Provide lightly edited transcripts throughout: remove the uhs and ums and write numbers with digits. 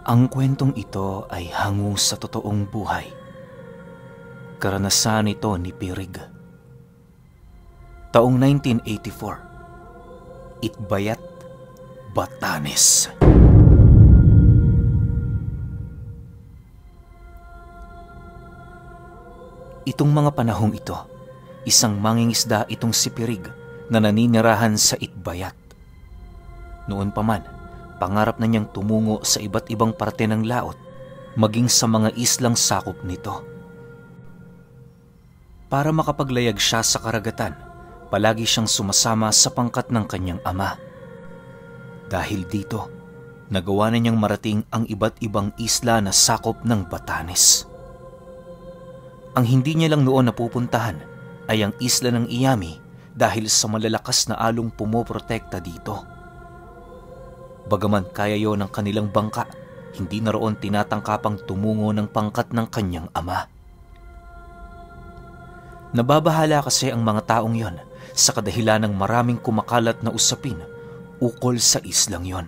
Ang kwentong ito ay hango sa totoong buhay. Karanasan ito ni Pirig. Taong 1984, Itbayat, Batanes. Itong mga panahong ito, isang mangingisda itong si Pirig na naninirahan sa Itbayat. Noon pa man, pangarap na niyang tumungo sa iba't ibang parte ng laot, maging sa mga islang sakop nito. Para makapaglayag siya sa karagatan, palagi siyang sumasama sa pangkat ng kanyang ama. Dahil dito, nagawa na niyang marating ang iba't ibang isla na sakop ng Batanes. Ang hindi niya lang noon napupuntahan ay ang isla ng Iyami dahil sa malalakas na along pumoprotekta dito. Bagaman kaya yon ng kanilang bangka, hindi na roon tinatangkapang tumungo ng pangkat ng kanyang ama. Nababahala kasi ang mga taong yon sa kadahilan ng maraming kumakalat na usapin ukol sa islang yon.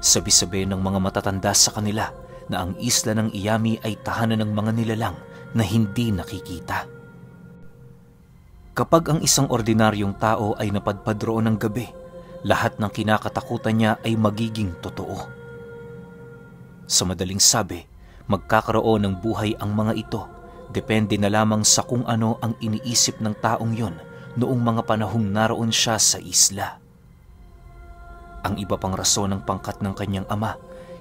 Sabi-sabi ng mga matatanda sa kanila na ang isla ng Iyami ay tahanan ng mga nilalang na hindi nakikita. Kapag ang isang ordinaryong tao ay napadpad roon ng gabi, lahat ng kinakatakutan niya ay magiging totoo. Sa madaling sabi, magkakaroon ng buhay ang mga ito, depende na lamang sa kung ano ang iniisip ng taong yon noong mga panahong naroon siya sa isla. Ang iba pang rason ng pangkat ng kanyang ama,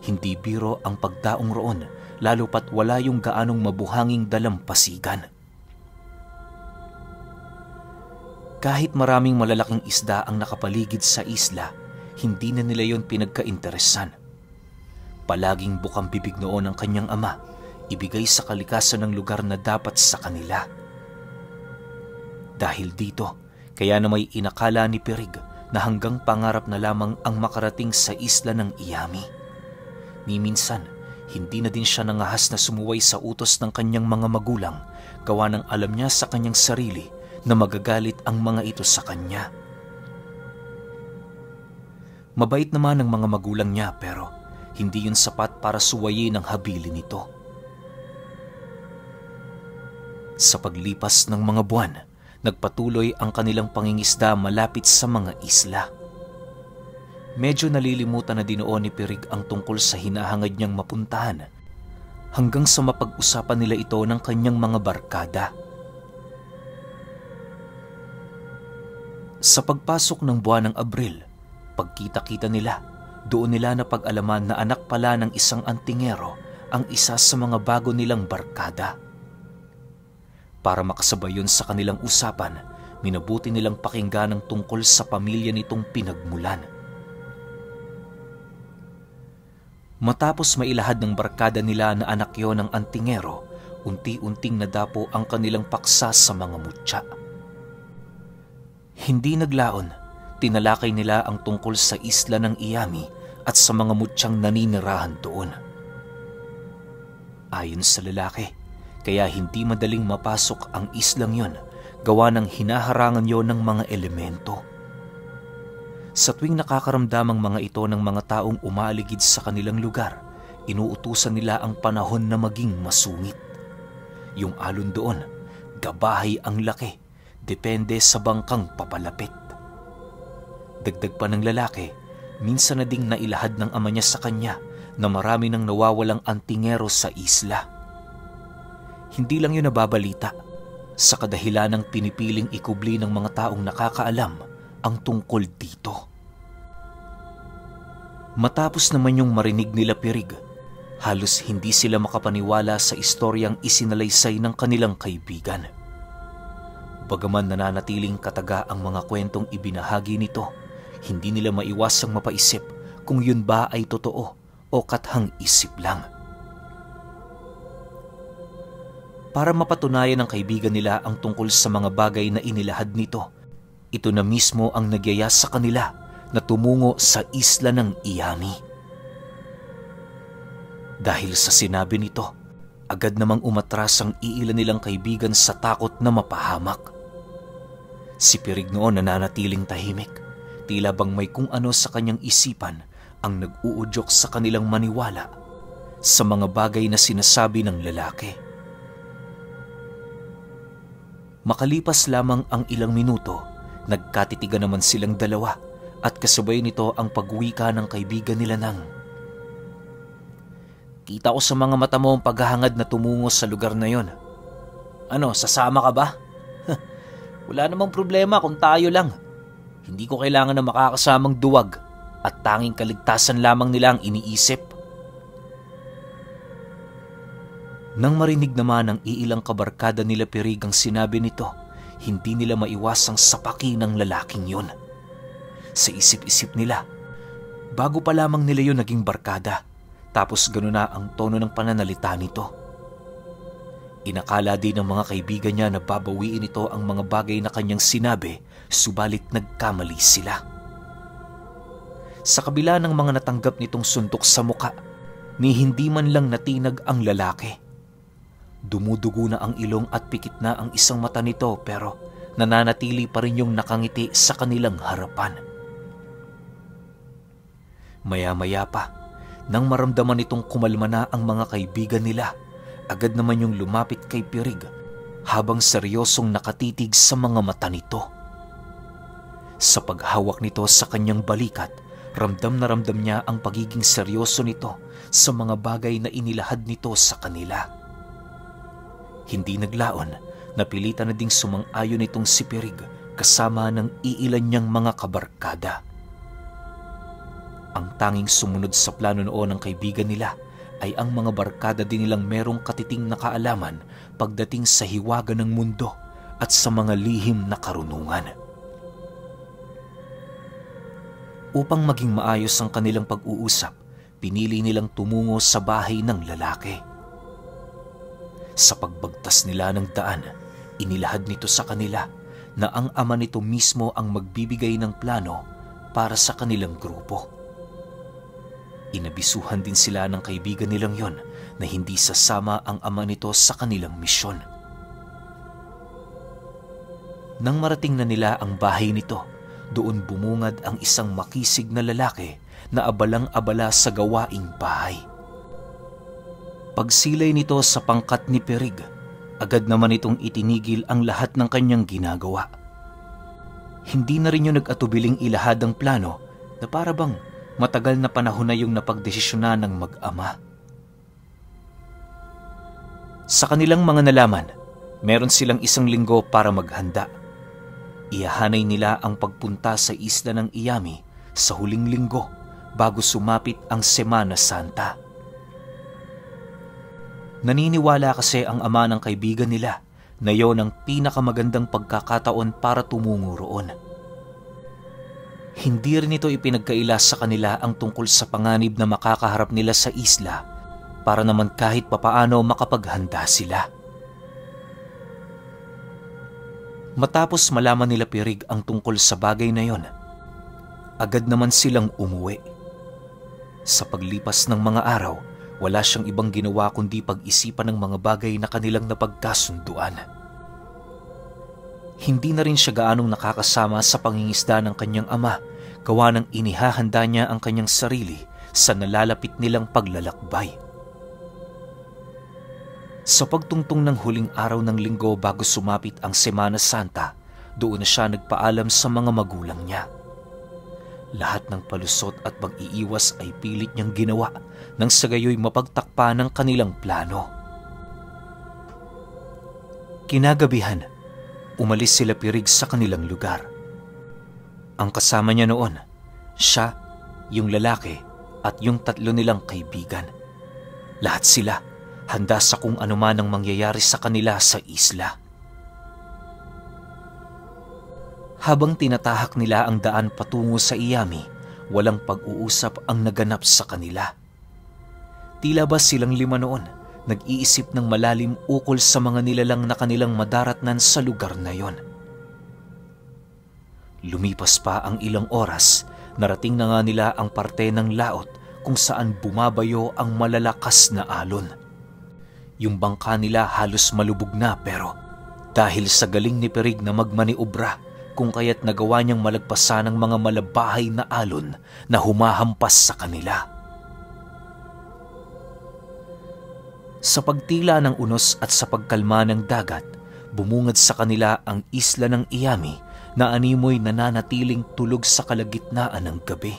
hindi biro ang pagdaong roon, lalo pat wala yung gaanong mabuhanging dalampasigan. Kahit maraming malalaking isda ang nakapaligid sa isla, hindi na nila yon pinagkainteresan. Palaging bukang bibig noon ang kanyang ama, ibigay sa kalikasan ng lugar na dapat sa kanila. Dahil dito, kaya na may inakala ni Pirig na hanggang pangarap na lamang ang makarating sa isla ng Iyami. Ni minsan, hindi na din siya nangahas na sumuway sa utos ng kanyang mga magulang, gawa ng alam niya sa kanyang sarili na magagalit ang mga ito sa kanya. Mabait naman ang mga magulang niya pero hindi yun sapat para suwayin ang habilin nito. Sa paglipas ng mga buwan, nagpatuloy ang kanilang pangingisda malapit sa mga isla. Medyo nalilimutan na din noon ni Pirig ang tungkol sa hinahangad niyang mapuntahan hanggang sa mapag-usapan nila ito ng kanyang mga barkada. Sa pagpasok ng buwan ng Abril, pagkita-kita nila, doon nila napag-alaman na anak pala ng isang antingero ang isa sa mga bago nilang barkada. Para makasabay yun sa kanilang usapan, minabuti nilang pakinggan ang tungkol sa pamilya nitong pinagmulan. Matapos mailahad ng barkada nila na anak yon ng antingero, unti-unting nadapo ang kanilang paksa sa mga mutya. Hindi naglaon, tinalakay nila ang tungkol sa isla ng Iyami at sa mga mutyang naninirahan doon. Ayon sa lalaki, kaya hindi madaling mapasok ang islang yon, gawa ng hinaharangan yon ng mga elemento. Sa tuwing nakakaramdam ang mga ito ng mga taong umaaligid sa kanilang lugar, inuutusan nila ang panahon na maging masungit. Yung alon doon, gabahay ang laki, depende sa bangkang papalapit. Dagdag pa ng lalaki, minsan na ding nailahad ng ama niya sa kanya na marami nang nawawalang antingero sa isla. Hindi lang yun nababalita, sa kadahilan ng pinipiling ikubli ng mga taong nakakaalam ang tungkol dito. Matapos naman yung marinig nila Pirig, halos hindi sila makapaniwala sa istoryang isinalaysay ng kanilang kaibigan. Bagaman nananatiling kataga ang mga kwentong ibinahagi nito, hindi nila maiwasang mapaisip kung yun ba ay totoo o kathang isip lang. Para mapatunayan ng kaibigan nila ang tungkol sa mga bagay na inilahad nito, ito na mismo ang nagyaya sa kanila na tumungo sa isla ng Iyami. Dahil sa sinabi nito, agad namang umatras ang iilan nilang kaibigan sa takot na mapahamak. Si Pirig noon nananatiling tahimik, tila bang may kung ano sa kanyang isipan ang nag-uudyok sa kanilang maniwala sa mga bagay na sinasabi ng lalaki. Makalipas lamang ang ilang minuto, nagkatitigan naman silang dalawa at kasabay nito ang pagwika ng kaibigan nila ng, "Kita ko sa mga mata mo ang paghahangad na tumungo sa lugar na yon. Ano, sasama ka ba?" "Wala namang problema kung tayo lang. Hindi ko kailangan na makakasamang duwag at tanging kaligtasan lamang nila ang iniisip." Nang marinig naman ng iilang kabarkada nila Pirig ang sinabi nito, hindi nila maiwasang sapaki ng lalaking yun. Sa isip-isip nila, bago pa lamang nila yun naging barkada, tapos gano'n na ang tono ng pananalita nito. Inakala din ng mga kaibigan niya na babawiin ito ang mga bagay na kanyang sinabi, subalit nagkamali sila. Sa kabila ng mga natanggap nitong suntok sa muka, ni hindi man lang natinag ang lalaki. Dumudugo na ang ilong at pikit na ang isang mata nito pero nananatili pa rin yung nakangiti sa kanilang harapan. Maya-maya pa, nang maramdaman nitong kumalma na ang mga kaibigan nila, agad naman yung lumapit kay Pirig habang seryosong nakatitig sa mga mata nito. Sa paghawak nito sa kanyang balikat, ramdam na ramdam niya ang pagiging seryoso nito sa mga bagay na inilahad nito sa kanila. Hindi naglaon, napilitan na ding sumang-ayon nitong si Pirig kasama ng iilan niyang mga kabarkada. Ang tanging sumunod sa plano noon ng kaibigan nila ay ang mga barkada din nilang merong katiting na kaalaman pagdating sa hiwaga ng mundo at sa mga lihim na karunungan. Upang maging maayos ang kanilang pag-uusap, pinili nilang tumungo sa bahay ng lalaki. Sa pagbagtas nila ng daan, inilahad nito sa kanila na ang ama nito mismo ang magbibigay ng plano para sa kanilang grupo. Inabisuhan din sila ng kaibigan nilang yon na hindi sasama ang ama nito sa kanilang misyon. Nang marating na nila ang bahay nito, doon bumungad ang isang makisig na lalaki na abalang-abala sa gawaing bahay. Pagsilay nito sa pangkat ni Pirig, agad naman itong itinigil ang lahat ng kanyang ginagawa. Hindi na rin yung nag-atubiling ilahad ang plano na para bang matagal na panahon na yung napagdesisyonan ng mag-ama. Sa kanilang mga nalaman, meron silang 1 linggo para maghanda. Ihahanay nila ang pagpunta sa isla ng Iyami sa huling linggo bago sumapit ang Semana Santa. Naniniwala kasi ang ama ng kaibigan nila na yon ang pinakamagandang pagkakataon para tumungo roon. Hindi rin ito ipinagkaila sa kanila ang tungkol sa panganib na makakaharap nila sa isla para naman kahit papaano makapaghanda sila. Matapos malaman nila Pirig ang tungkol sa bagay na yon, agad naman silang umuwi. Sa paglipas ng mga araw, wala siyang ibang ginawa kundi pag-isipan ng mga bagay na kanilang napagkasunduan. Hindi na rin siya gaanong nakakasama sa pangingisda ng kanyang ama, gawa ng inihahanda niya ang kanyang sarili sa nalalapit nilang paglalakbay. Sa pagtungtong ng huling araw ng linggo bago sumapit ang Semana Santa, doon na siya nagpaalam sa mga magulang niya. Lahat ng palusot at pag-iiwas ay pilit niyang ginawa nang sa gayoy mapagtakpan ng kanilang plano. Kinagabihan, umalis sila Pirig sa kanilang lugar. Ang kasama niya noon, siya, yung lalaki at yung 3 nilang kaibigan. Lahat sila handa sa kung anuman ang mangyayari sa kanila sa isla. Habang tinatahak nila ang daan patungo sa Iyami, walang pag-uusap ang naganap sa kanila. Tila ba silang 5 noon, nag-iisip ng malalim ukol sa mga nilalang na kanilang madaratnan sa lugar na yon. Lumipas pa ang ilang oras, narating na nga nila ang parte ng laot kung saan bumabayo ang malalakas na alon. Yung bangka nila halos malubog na pero dahil sa galing ni Pirig na magmaniobra, kung kaya't nagawa niyang malagpasan ang mga malabahay na alon na humahampas sa kanila. Sa pagtila ng unos at sa pagkalma ng dagat, bumungad sa kanila ang isla ng Iyami na animoy nananatiling tulog sa kalagitnaan ng gabi.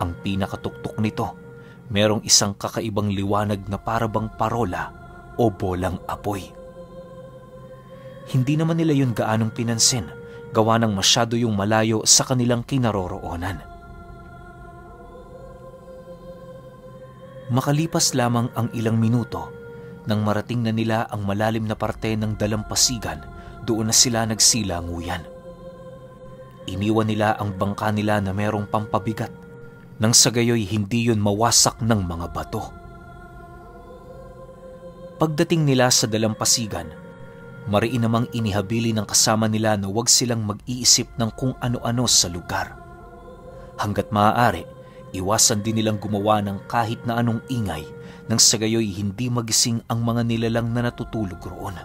Ang pinakatuktok nito, merong isang kakaibang liwanag na parabang parola o bolang apoy. Hindi naman nila yun gaanong pinansin, gawa ng masyado yung malayo sa kanilang kinaroroonan. Makalipas lamang ang ilang minuto, nang marating na nila ang malalim na parte ng dalampasigan, doon na sila nagsilanguyan. Iniwan nila ang bangka nila na merong pampabigat, nang sa gayoy hindi yun mawasak ng mga bato. Pagdating nila sa dalampasigan, mariin namang inihabili ng kasama nila na huwag silang mag-iisip ng kung ano-ano sa lugar. Hanggat maaari, iwasan din nilang gumawa ng kahit na anong ingay nang sa gayoy hindi magising ang mga nilalang na natutulog roon.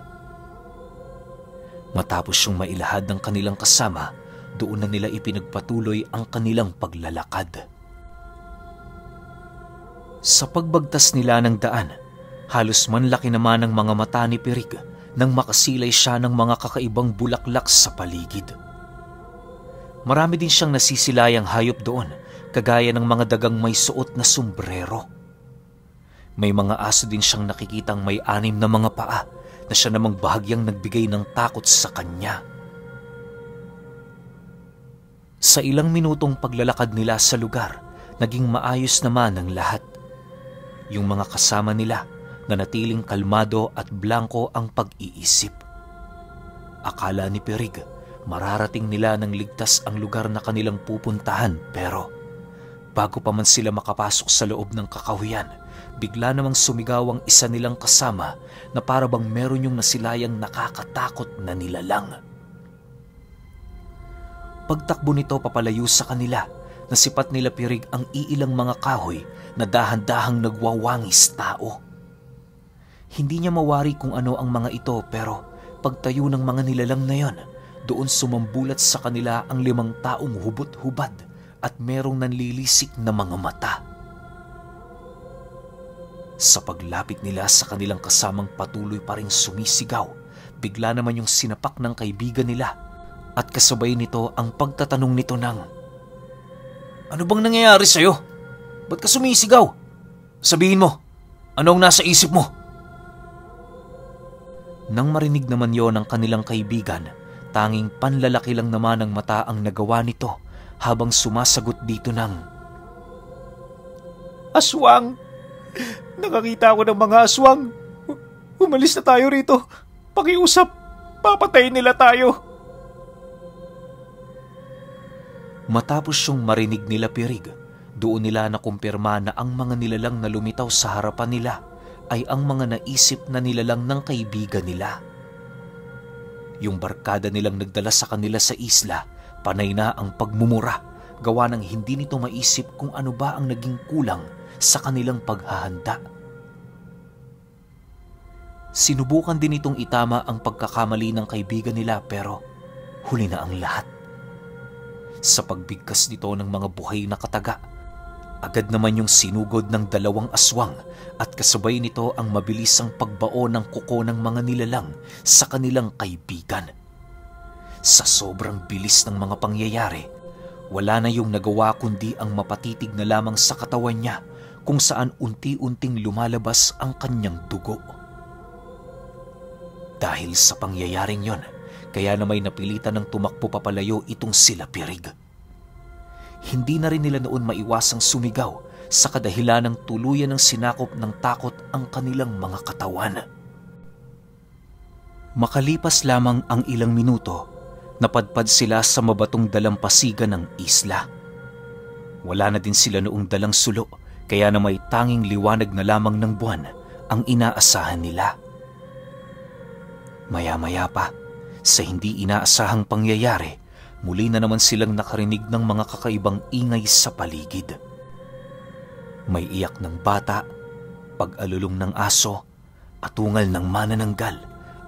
Matapos yung mailahad ng kanilang kasama, doon na nila ipinagpatuloy ang kanilang paglalakad. Sa pagbagtas nila ng daan, halos manlaki naman ang mga mata ni Pirig nang makasilay siya ng mga kakaibang bulaklak sa paligid. Marami din siyang nasisilayang hayop doon, kagaya ng mga dagang may suot na sombrero. May mga aso din siyang nakikitang may 6 na mga paa na siya namang bahagyang nagbigay ng takot sa kanya. Sa ilang minutong paglalakad nila sa lugar, naging maayos naman ang lahat. Yung mga kasama nila, nanatiling kalmado at blanko ang pag-iisip. Akala ni Pirig, mararating nila ng ligtas ang lugar na kanilang pupuntahan, pero bago pa man sila makapasok sa loob ng kakahuyan, bigla namang sumigaw ang isa nilang kasama na para bang meron yung nasilayang nakakatakot na nilalang. Pagtakbo nito papalayo sa kanila, nasipat nila Pirig ang iilang mga kahoy na dahan-dahang nagwawangis tao. Hindi niya mawari kung ano ang mga ito, pero pagtayo ng mga nilalang na yon, doon sumambulat sa kanila ang 5 taong hubot-hubad at merong nanlilisik na mga mata. Sa paglapit nila sa kanilang kasamang patuloy pa ring sumisigaw, bigla naman yung sinapak ng kaibigan nila at kasabay nito ang pagtatanong nito ng, "Ano bang nangyayari sa'yo? Ba't ka sumisigaw? Sabihin mo, anong nasa isip mo?" Nang marinig naman yon ng kanilang kaibigan, tanging panlalaki lang naman ang mata ang nagawa nito habang sumasagot dito ng, "Aswang! Nakakita ako ng mga aswang! Umalis na tayo rito! Pakiusap! Papatayin nila tayo!" Matapos yung marinig nila Pirig, doon nila nakumpirma na ang mga nilalang na lumitaw sa harapan nila ay ang mga naisip na nilalang ng kaibigan nila. Yung barkada nilang nagdala sa kanila sa isla, panay na ang pagmumura, gawa ng hindi nito maisip kung ano ba ang naging kulang sa kanilang paghahanda. Sinubukan din itong itama ang pagkakamali ng kaibigan nila, pero huli na ang lahat. Sa pagbigkas nito ng mga buhay na kataga, agad naman yung sinugod ng 2 aswang at kasabay nito ang mabilisang pagbao ng kuko ng mga nilalang sa kanilang kaibigan. Sa sobrang bilis ng mga pangyayari, wala na yung nagawa kundi ang mapatitig na lamang sa katawan niya kung saan unti-unting lumalabas ang kanyang dugo. Dahil sa pangyayaring yon, kaya na may napilitan ng tumakbo papalayo itong sila Pirig. Hindi na rin nila noon maiwasang sumigaw sa kadahilan ng tuluyan ng sinakop ng takot ang kanilang mga katawan. Makalipas lamang ang ilang minuto, napadpad sila sa mabatong dalampasigan ng isla. Wala na din sila noong dalang sulo, kaya na may tanging liwanag na lamang ng buwan ang inaasahan nila. Maya-maya pa, sa hindi inaasahang pangyayari, muli na naman silang nakarinig ng mga kakaibang ingay sa paligid. May iyak ng bata, pag-alulong ng aso, atungal ng manananggal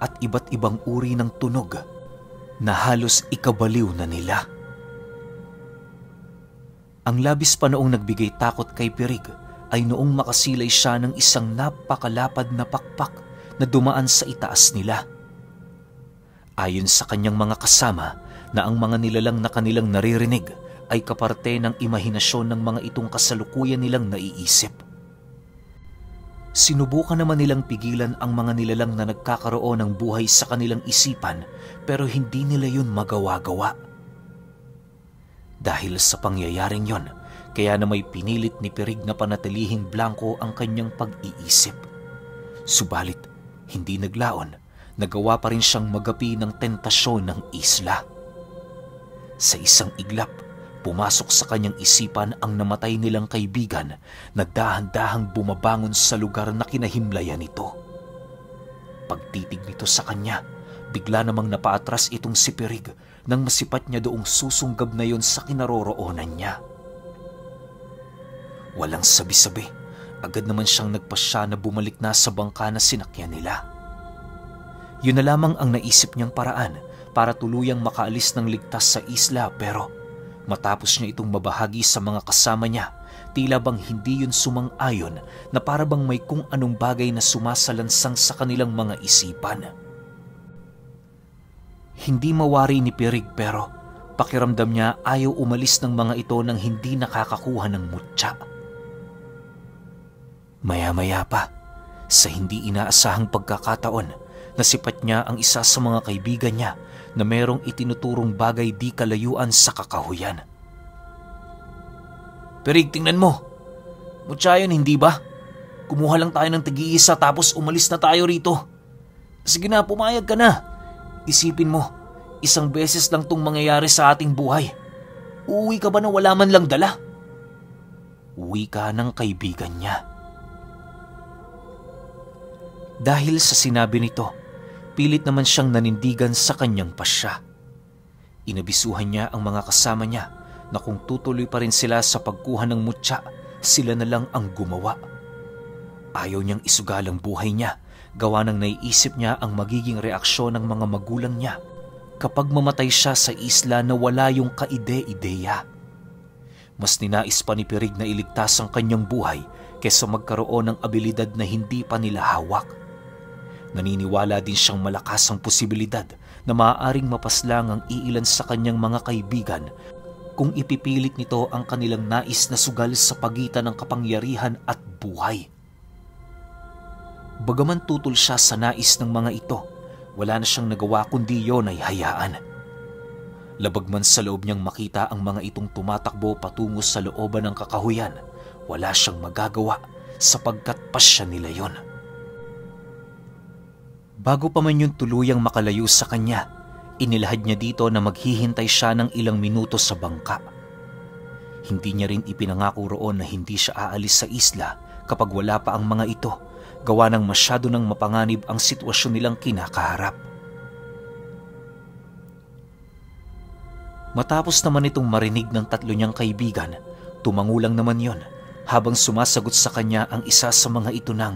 at iba't ibang uri ng tunog. na halos ikabaliw na nila. Ang labis pa noong nagbigay takot kay Pirig ay noong makasilay siya ng isang napakalapad na pakpak na dumaan sa itaas nila. Ayon sa kanyang mga kasama na ang mga nilalang na kanilang naririnig ay kaparte ng imahinasyon ng mga itong kasalukuyan nilang naiisip. Sinubukan naman nilang pigilan ang mga nilalang na nagkakaroon ng buhay sa kanilang isipan pero hindi nila yun magawa-gawa. Dahil sa pangyayaring yon, kaya na may pinilit ni Pirig na panatilihing blanko ang kanyang pag-iisip. Subalit, hindi naglaon, nagawa pa rin siyang magapi ng tentasyon ng isla. Sa isang iglap, pumasok sa kanyang isipan ang namatay nilang kaibigan na dahan-dahang bumabangon sa lugar na kinahimlayan nito. Pagtitig nito sa kanya, bigla namang napaatras itong si Pirig nang masipat niya doong susunggab na yon sa kinaroroonan niya. Walang sabi-sabi, agad naman siyang nagpasya na bumalik na sa bangka na sinakyan nila. Yun na lamang ang naisip niyang paraan para tuluyang makaalis ng ligtas sa isla pero matapos niya itong mabahagi sa mga kasama niya, tila bang hindi yun sumang-ayon na para bang may kung anong bagay na sumasalansang sa kanilang mga isipan. Hindi mawari ni Pirig pero pakiramdam niya ayaw umalis ng mga ito nang hindi nakakakuha ng mutya. Maya-maya pa, sa hindi inaasahang pagkakataon, nasipat niya ang isa sa mga kaibigan niya na merong itinuturong bagay di kalayuan sa kakahuyan. Pirig, tingnan mo. Mutya yun, hindi ba? Kumuha lang tayo ng tig-iisa tapos umalis na tayo rito. Sige na, pumayag ka na. Isipin mo, isang beses lang tong mangyayari sa ating buhay. Uuwi ka ba na wala man lang dala? Uwi ka ng kaibigan niya. Dahil sa sinabi nito, pilit naman siyang nanindigan sa kanyang pasya. Inabisuhan niya ang mga kasama niya na kung tutuloy pa rin sila sa pagkuha ng mutya, sila na lang ang gumawa. Ayaw niyang isugal ang buhay niya, gawa ng naiisip niya ang magiging reaksyon ng mga magulang niya kapag mamatay siya sa isla na wala yung kaide-ideya. Mas ninais pa ni Pirig na iligtas ang kanyang buhay kaysa magkaroon ng abilidad na hindi pa nila hawak. Naniniwala din siyang malakas ang posibilidad na maaaring mapaslang ang iilan sa kanyang mga kaibigan kung ipipilit nito ang kanilang nais na sugal sa pagitan ng kapangyarihan at buhay. Bagaman tutol siya sa nais ng mga ito, wala na siyang nagawa kundi yon ay hayaan. Labag man sa loob niyang makita ang mga itong tumatakbo patungo sa looban ng kakahuyan, wala siyang magagawa sapagkat pasya nila yon. Bago pa man yun tuluyang makalayo sa kanya, inilahad niya dito na maghihintay siya ng ilang minuto sa bangka. Hindi niya rin ipinangako roon na hindi siya aalis sa isla kapag wala pa ang mga ito, gawa ng masyado nang mapanganib ang sitwasyon nilang kinakaharap. Matapos naman itong marinig ng tatlo niyang kaibigan, tumangulang naman yon habang sumasagot sa kanya ang isa sa mga ito ng,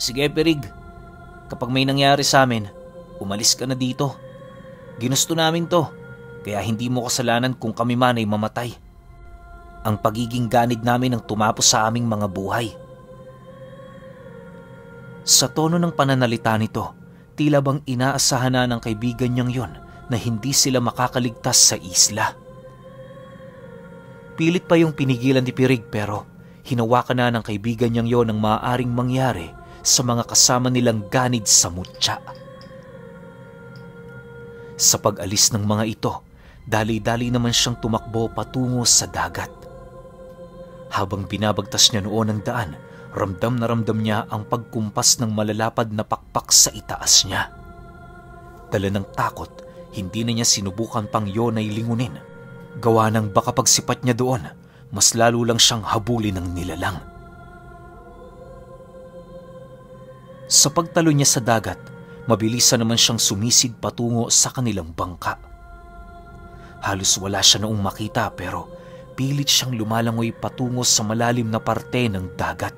"Sige, Pirig, kapag may nangyari sa amin, umalis ka na dito. Ginusto namin to, kaya hindi mo kasalanan kung kami man ay mamatay. Ang pagiging ganid namin ang tumapos sa aming mga buhay." Sa tono ng pananalita nito, tila bang inaasahan na ng kaibigan niyang yon na hindi sila makakaligtas sa isla. Pilit pa yung pinigilan ni Pirig pero hinawakan na ng kaibigan niyang yon ang maaaring mangyari sa mga kasama nilang ganid sa mutya. Sa pag-alis ng mga ito, dali-dali naman siyang tumakbo patungo sa dagat. Habang binabagtas niya noon ang daan, ramdam na ramdam niya ang pagkumpas ng malalapad na pakpak sa itaas niya. Dala ng takot, hindi na niya sinubukan pang yon ay lingunin. Gawa ng baka pagsipat niya doon, mas lalo lang siyang habulin ng nilalang. Sa pagtalo niya sa dagat, mabilisan naman siyang sumisid patungo sa kanilang bangka. Halos wala siya noong makita pero pilit siyang lumalangoy patungo sa malalim na parte ng dagat.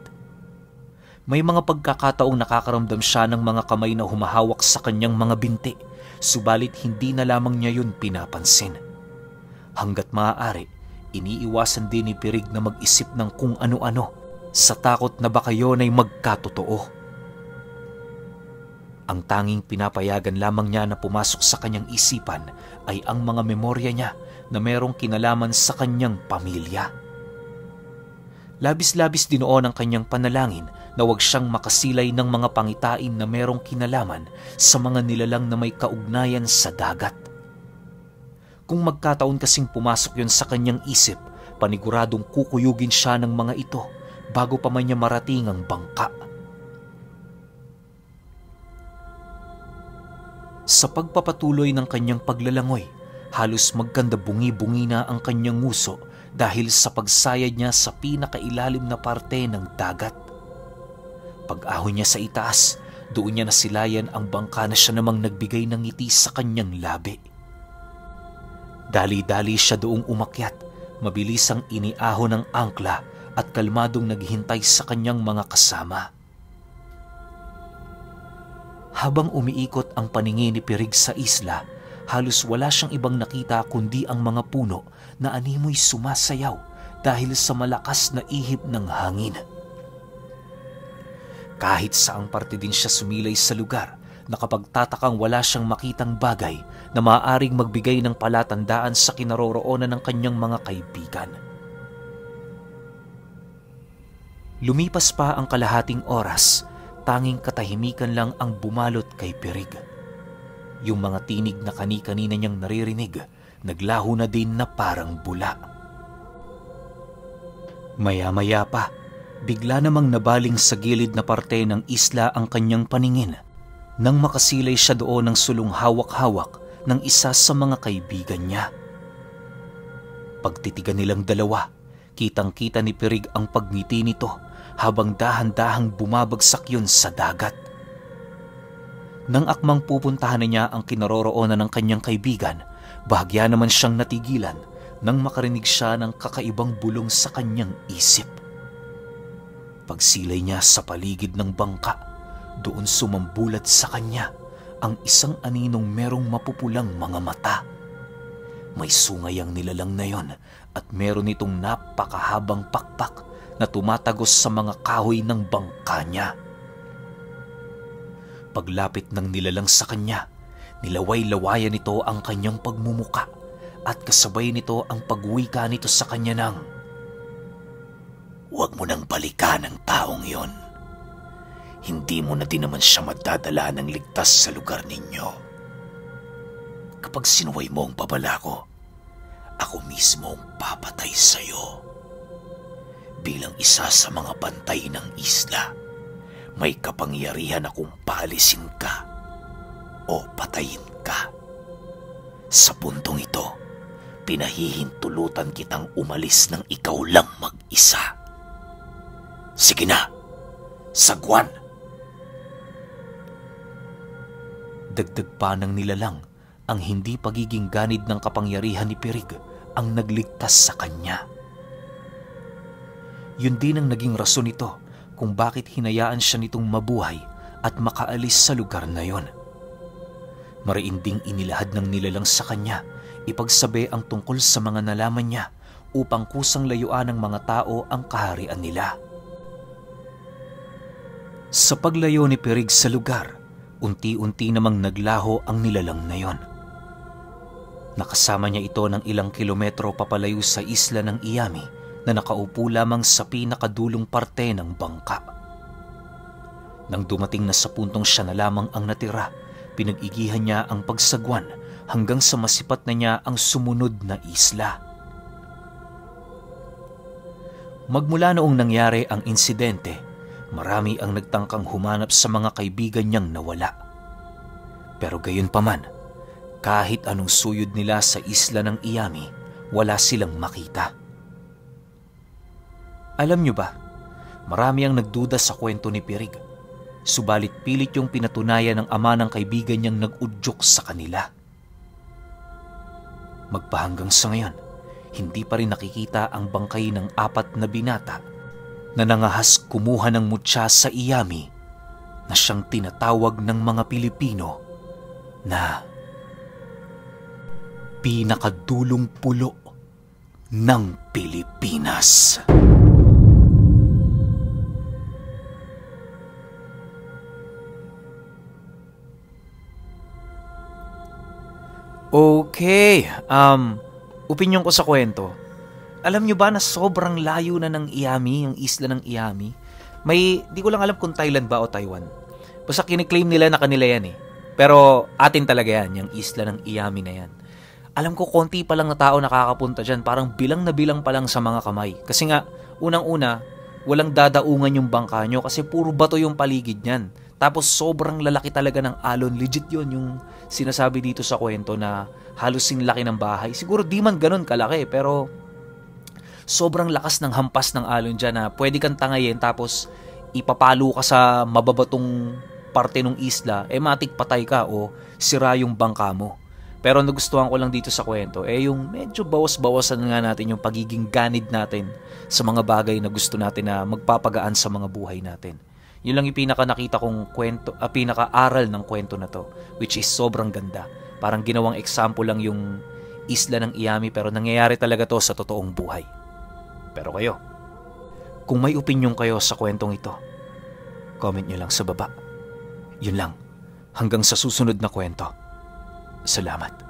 May mga pagkakataong nakakaramdam siya ng mga kamay na humahawak sa kanyang mga binti, subalit hindi na lamang niya yun pinapansin. Hanggat maaari, iniiwasan din ni Pirig na mag-isip ng kung ano-ano sa takot na baka yun ay magkatotoo. Ang tanging pinapayagan lamang niya na pumasok sa kanyang isipan ay ang mga memorya niya na merong kinalaman sa kanyang pamilya. Labis-labis dinoon ang kanyang panalangin na huwag siyang makasilay ng mga pangitain na merong kinalaman sa mga nilalang na may kaugnayan sa dagat. Kung magkataon kasing pumasok yon sa kanyang isip, paniguradong kukuyugin siya ng mga ito bago pa man niya marating ang bangka. Sa pagpapatuloy ng kanyang paglalangoy, halos magkanda bungi-bungi na ang kanyang nguso dahil sa pagsayad niya sa pinakailalim na parte ng dagat. Pag-ahon niya sa itaas, doon niya nasilayan ang bangka na siya namang nagbigay ng ngiti sa kanyang labi. Dali-dali siya doong umakyat, mabilisang iniahon ng angkla at kalmadong naghihintay sa kanyang mga kasama. Habang umiikot ang paningin ni Pirig sa isla, halos wala siyang ibang nakita kundi ang mga puno na animoy sumasayaw dahil sa malakas na ihip ng hangin. Kahit saang parte din siya sumilay sa lugar, nakapagtatakang wala siyang makitang bagay na maaaring magbigay ng palatandaan sa kinaroroonan ng kanyang mga kaibigan. Lumipas pa ang kalahating oras, tanging katahimikan lang ang bumalot kay Pirig. Yung mga tinig na kani-kanina niyang naririnig, naglaho na din na parang bula. Maya-maya pa, bigla namang nabaling sa gilid na parte ng isla ang kanyang paningin nang makasilay siya doon ng sulong hawak-hawak ng isa sa mga kaibigan niya. Pagtitigan nilang dalawa, kitang-kita ni Pirig ang pagngiti nito habang dahan-dahang bumabagsak yun sa dagat. Nang akmang pupuntahan na niya ang kinaroroonan ng kanyang kaibigan, bahagya naman siyang natigilan nang makarinig siya ng kakaibang bulong sa kanyang isip. Pagsilay niya sa paligid ng bangka, doon sumambulat sa kanya ang isang aninong merong mapupulang mga mata. May sungay ang nilalang na yon at meron itong napakahabang pakpak na tumatagos sa mga kahoy ng bangka niya. Paglapit ng nilalang sa kanya, nilaway-lawayan nito ang kanyang pagmumuka at kasabay nito ang pagwika nito sa kanya ng, "Huwag mo nang balikan ang taong yon. Hindi mo na din naman siya madadala ng ligtas sa lugar ninyo. Kapag sinuway mo ang babala ko, ako mismo ang papatay sa iyo. Bilang isa sa mga bantay ng isla, may kapangyarihan akong paalisin ka o patayin ka. Sa puntong ito, pinahihintulutan kitang umalis ng ikaw lang mag-isa. Sige na, sagwan!" Dagdag pa ng nilalang, ang hindi pagiging ganid ng kapangyarihan ni Pirig ang nagligtas sa kanya. Yun din ang naging rason nito kung bakit hinayaan siya nitong mabuhay at makaalis sa lugar na yon. Mariin ding inilahad ng nilalang sa kanya ipagsabi ang tungkol sa mga nalaman niya upang kusang layuan ng mga tao ang kaharian nila. Sa paglayo ni Pirig sa lugar, unti-unti namang naglaho ang nilalang na yon. Nakasama niya ito ng ilang kilometro papalayo sa isla ng Iyami na nakaupo lamang sa pinakadulong parte ng bangka. Nang dumating na sa puntong siya na lamang ang natira, pinag-igihan niya ang pagsagwan hanggang sa masipat na niya ang sumunod na isla. Magmula noong nangyari ang insidente, marami ang nagtangkang humanap sa mga kaibigan niyang nawala. Pero gayunpaman, kahit anong suyod nila sa isla ng Iyami, wala silang makita. Alam niyo ba, marami ang nagduda sa kwento ni Pirig, subalit pilit yung pinatunayan ng ama ng kaibigan niyang nag-udyok sa kanila. Magpahanggang sa ngayon, hindi pa rin nakikita ang bangkay ng 4 na binata na nangahas kumuha ng mutya sa Iami na siyang tinatawag ng mga Pilipino na pinakadulong pulo ng Pilipinas. Okay, opinyon ko sa kwento. Alam nyo ba na sobrang layo na ng Iami, yung isla ng Iami? Di ko lang alam kung Thailand ba o Taiwan. Basta kiniklaim nila na kanila yan eh. Pero atin talaga yan, yung isla ng Iami na yan. Alam ko konti pa lang na tao nakakapunta dyan, parang bilang na bilang pa lang sa mga kamay. Kasi nga, unang-una, walang dadaungan yung bangka nyo kasi puro bato yung paligid niyan. Tapos sobrang lalaki talaga ng alon. Legit yun yung sinasabi dito sa kwento na halos laki ng bahay. Siguro di man ganun kalaki pero sobrang lakas ng hampas ng alon dyan na pwede kang tangayin tapos ipapalo ka sa mababatong parte ng isla, matik patay ka o sira yung bangka mo. Pero nagustuhan ko lang dito sa kwento, yung medyo bawas-bawasan nga natin yung pagiging ganid natin sa mga bagay na gusto natin na magpapagaan sa mga buhay natin. Yun lang yung pinaka nakita kong kwento, pinaka-aral ng kwento na to, which is sobrang ganda. Parang ginawang example lang yung isla ng Iami pero nangyayari talaga to sa totoong buhay. Pero kayo, kung may opinyon kayo sa kwentong ito, comment nyo lang sa baba. Yun lang, hanggang sa susunod na kwento. Salamat.